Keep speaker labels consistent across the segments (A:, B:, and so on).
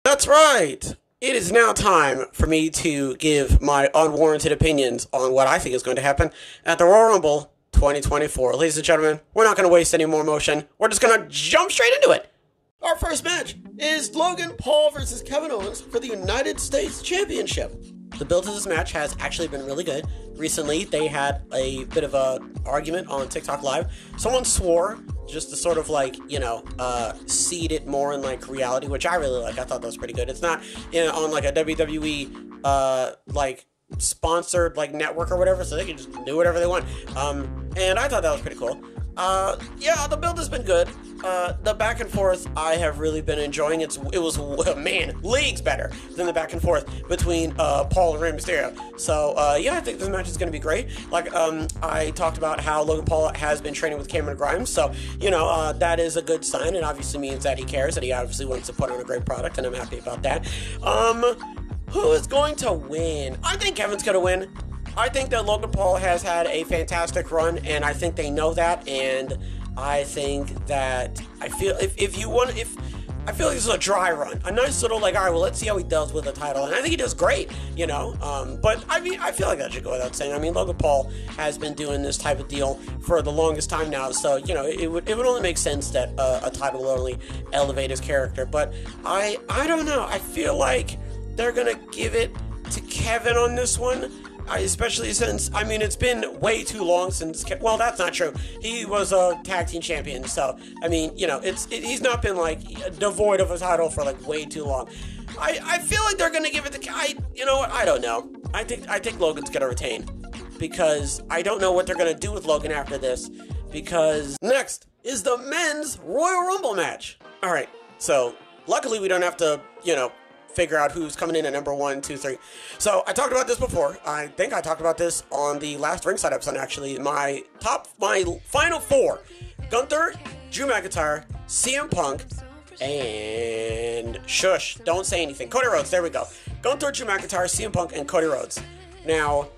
A: That's right. It is now time for me to give my unwarranted opinions on what I think is going to happen at the Royal Rumble 2024. Ladies and gentlemen, we're not going to waste any more motion. We're just going to jump straight into it. Our first match is Logan Paul versus Kevin Owens for the United States Championship. The build to this match has actually been really good. Recently, they had a bit of a argument on TikTok Live. Someone swore just to sort of seed it more in like reality, which I really like. I thought that was pretty good. It's not on like a WWE sponsored like network or whatever, so they can just do whatever they want. And I thought that was pretty cool. The build has been good. The back and forth I have really been enjoying. It was leagues better than the back and forth between Paul and Rey Mysterio. So I think this match is going to be great. I talked about how Logan Paul has been training with Cameron Grimes, so that is a good sign. It obviously means that he cares, that he obviously wants to put on a great product, and I'm happy about that. Who is going to win? I think Kevin's going to win. I think that Logan Paul has had a fantastic run, and I think they know that, and I think that I feel like this is a dry run. A nice little, all right, well, let's see how he does with the title, and I think he does great, but I feel like that should go without saying. Logan Paul has been doing this type of deal for the longest time now, so, it would only make sense that a title will only elevate his character, but I don't know. I feel like they're gonna give it to Kevin on this one. Especially since, it's been way too long since, well, that's not true. He was a tag team champion, so, he's not been, devoid of a title for, way too long. I feel like they're gonna give it to, I don't know. I think Logan's gonna retain, because I don't know what they're gonna do with Logan after this, because next is the men's Royal Rumble match. Alright, so, luckily we don't have to, figure out who's coming in at number 1, 2, 3. So I talked about this before. I think I talked about this on the last Ringside episode, actually. My final 4: Gunther, Drew McIntyre, CM Punk, and shush, don't say anything. Cody Rhodes, there we go. Gunther, Drew McIntyre, CM Punk, and Cody Rhodes. Now,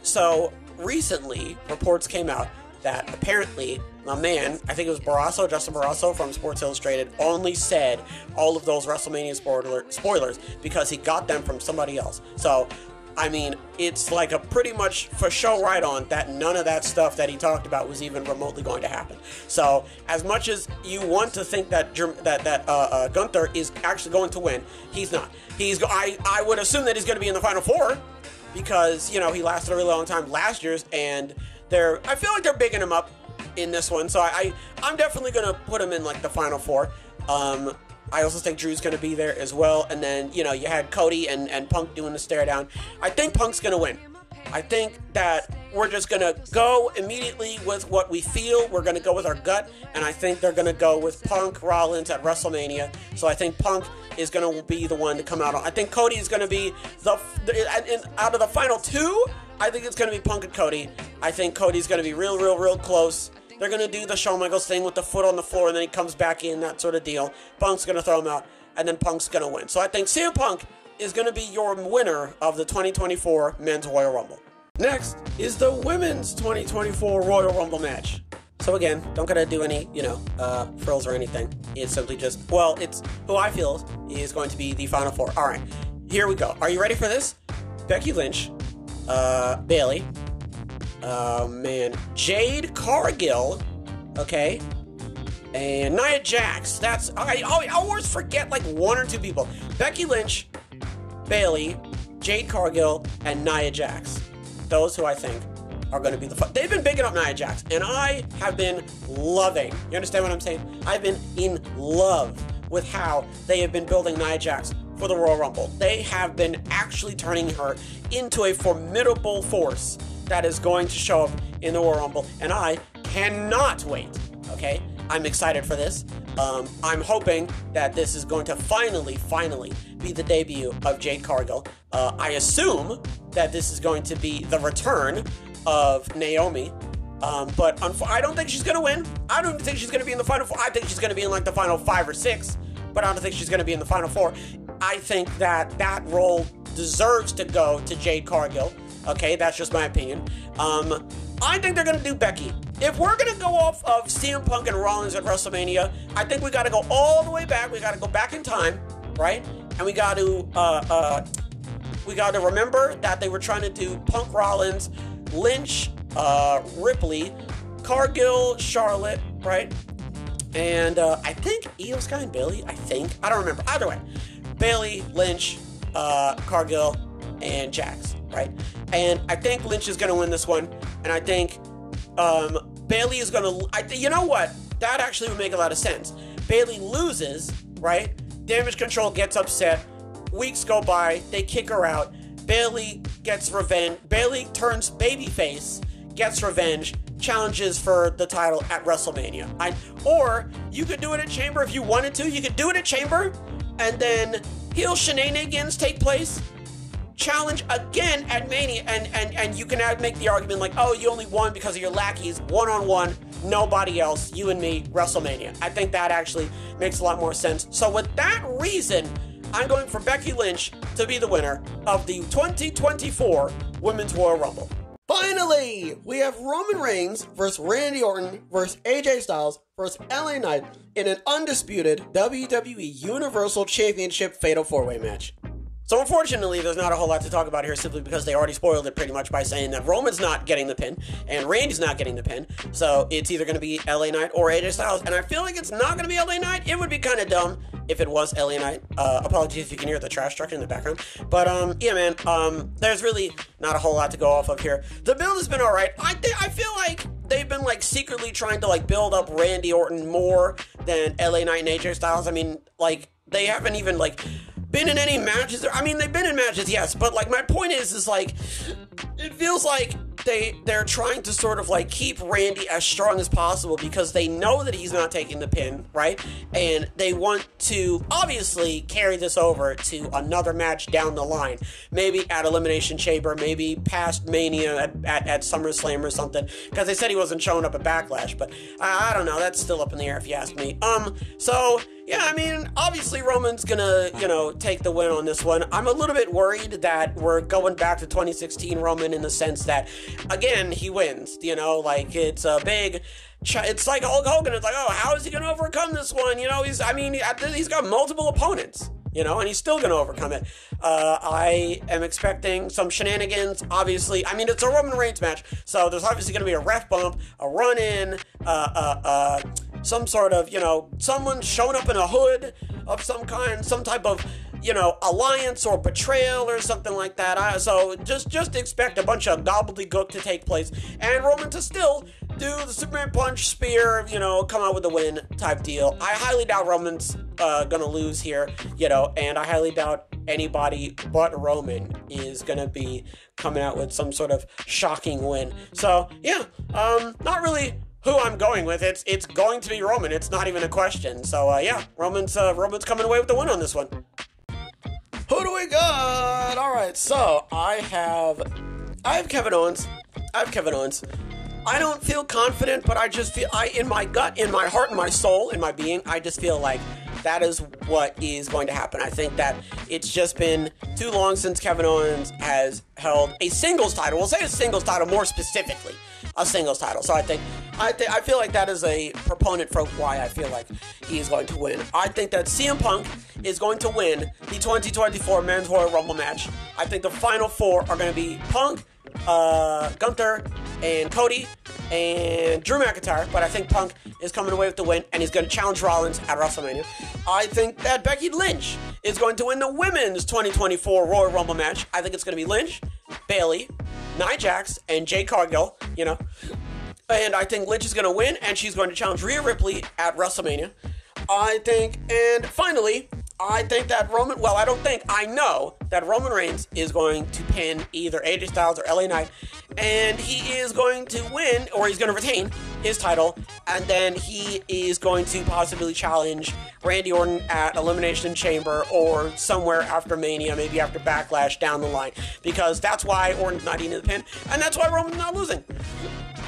A: so recently reports came out that apparently my man, I think it was Justin Barrasso from Sports Illustrated, only said all of those WrestleMania spoilers because he got them from somebody else. So, it's like a pretty much for show right on that none of that stuff that he talked about was even remotely going to happen. So, as much as you want to think that Gunther is actually going to win, he's not. I would assume that he's going to be in the Final Four because, he lasted a really long time last year's, and I feel like they're bigging him up in this one, so I'm definitely gonna put him in the Final Four. I also think Drew's gonna be there as well, and then you had Cody and Punk doing the stare down. I think Punk's gonna win. I think that we're just gonna go immediately with what we feel. We're gonna go with our gut, and I think they're gonna go with Punk Rollins at WrestleMania. So I think Punk is gonna be the one to come out on. I think Cody is gonna be out of the final 2. I think it's going to be Punk and Cody. I think Cody's going to be real close. They're going to do the Shawn Michaels thing with the foot on the floor, and then he comes back in, that sort of deal. Punk's going to throw him out, and then Punk's going to win. So I think CM Punk is going to be your winner of the 2024 Men's Royal Rumble. Next is the Women's 2024 Royal Rumble match. So again, don't gotta do any, frills or anything. It's simply just, it's who I feel is going to be the Final Four. All right, here we go. Are you ready for this? Becky Lynch, Bayley, Jade Cargill, okay, and Nia Jax. I always forget 1 or 2 people. Becky Lynch, Bayley, Jade Cargill, and Nia Jax. Those who I think are going to be they've been bigging up Nia Jax, and I have been loving, you understand what I'm saying? I've been in love with how they have been building Nia Jax for the Royal Rumble. They have been actually turning her into a formidable force that is going to show up in the Royal Rumble, and I cannot wait, okay? I'm excited for this. I'm hoping that this is going to finally be the debut of Jade Cargill. I assume that this is going to be the return of Naomi, but I don't think she's going to win. I don't think she's going to be in the Final Four. I think she's going to be in the Final 5 or 6, but I don't think she's going to be in the Final Four. I think that role deserves to go to Jade Cargill. Okay, that's just my opinion. I think they're going to do Becky. If we're going to go off of CM Punk and Rollins at WrestleMania, I think we got to go all the way back. We got to go back in time, right? And we got to remember that they were trying to do Punk Rollins, Lynch, Ripley, Cargill, Charlotte, right? And I think Io Sky and Bayley, I don't remember. Either way, Bayley, Lynch, Cargill, and Jax, right? And I think Lynch is going to win this one. And I think Bayley is going to... You know what? That actually would make a lot of sense. Bayley loses, right? Damage Control gets upset. Weeks go by. They kick her out. Bayley gets revenge. Bayley turns babyface, gets revenge, challenges for the title at WrestleMania. Or you could do it at Chamber if you wanted to. You could do it at Chamber, and then heel shenanigans take place. Challenge again at Mania, and you can make the argument like, oh, you only won because of your lackeys, one-on-one, nobody else, you and me, WrestleMania. I think that actually makes a lot more sense. So with that reason, I'm going for Becky Lynch to be the winner of the 2024 Women's Royal Rumble. Finally, we have Roman Reigns versus Randy Orton versus AJ Styles versus LA Knight in an undisputed WWE Universal Championship Fatal 4-Way match. So unfortunately, there's not a whole lot to talk about here simply because they already spoiled it pretty much by saying that Roman's not getting the pin and Randy's not getting the pin. So it's either going to be LA Knight or AJ Styles. And I feel like it's not going to be LA Knight. It would be kind of dumb if it was LA Knight. Apologies if you can hear the trash truck in the background. But yeah, man, there's really not a whole lot to go off of here. The build has been all right. I feel like they've been like secretly trying to like build up Randy Orton more than LA Knight and AJ Styles. I mean, like they haven't even like been in any matches. I mean, they've been in matches, yes, but like my point is like it feels like they're trying to sort of like keep Randy as strong as possible because they know that he's not taking the pin, right? And they want to obviously carry this over to another match down the line, maybe at Elimination Chamber, maybe past Mania at SummerSlam or something, because they said he wasn't showing up at Backlash, but I don't know, that's still up in the air if you ask me. So yeah, I mean, obviously Roman's gonna, take the win on this one. I'm a little bit worried that we're going back to 2016 Roman in the sense that, again, he wins, like it's a big, it's like Hulk Hogan. It's like, oh, how is he gonna overcome this one? He's got multiple opponents, and he's still gonna overcome it. I am expecting some shenanigans, obviously. I mean, it's a Roman Reigns match, so there's obviously gonna be a ref bump, a run-in, some sort of, someone showing up in a hood of some kind, some type of, alliance or betrayal or something like that. So just expect a bunch of gobbledygook to take place and Roman to still do the Superman punch, spear, come out with a win type deal. I highly doubt Roman's gonna lose here, and I highly doubt anybody but Roman is gonna be coming out with some sort of shocking win. So yeah, not really who I'm going with. It's going to be Roman. It's not even a question. So yeah, Roman's coming away with the win on this one. Who do we got? All right, so I have Kevin Owens. I don't feel confident, but I just feel, in my gut, in my heart, in my soul, in my being, I just feel like that is what is going to happen. I think that it's just been too long since Kevin Owens has held a singles title. We'll say a singles title more specifically. A singles title. So I feel like that is a proponent for why I feel like he's going to win. I think that CM Punk is going to win the 2024 Men's Royal Rumble match. I think the final four are going to be Punk, Gunther, and Cody, and Drew McIntyre, but I think Punk is coming away with the win, and he's going to challenge Rollins at WrestleMania. I think that Becky Lynch is going to win the Women's 2024 Royal Rumble match. I think it's going to be Lynch, Bayley, Nia Jax, and Jade Cargill, And I think Lynch is going to win, and she's going to challenge Rhea Ripley at WrestleMania. And finally, I know that Roman Reigns is going to pin either AJ Styles or LA Knight, and he is going to win, or he's going to retain his title, and then he is going to possibly challenge Randy Orton at Elimination Chamber or somewhere after Mania, maybe after Backlash down the line, because that's why Orton's not eating the pin, and that's why Roman's not losing.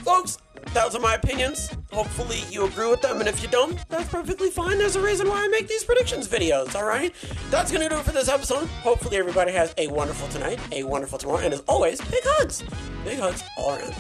A: Folks, those are my opinions. Hopefully you agree with them, and if you don't, that's perfectly fine. There's a reason why I make these predictions videos, alright? That's gonna do it for this episode. Hopefully everybody has a wonderful tonight, a wonderful tomorrow, and as always, big hugs. Big hugs all around.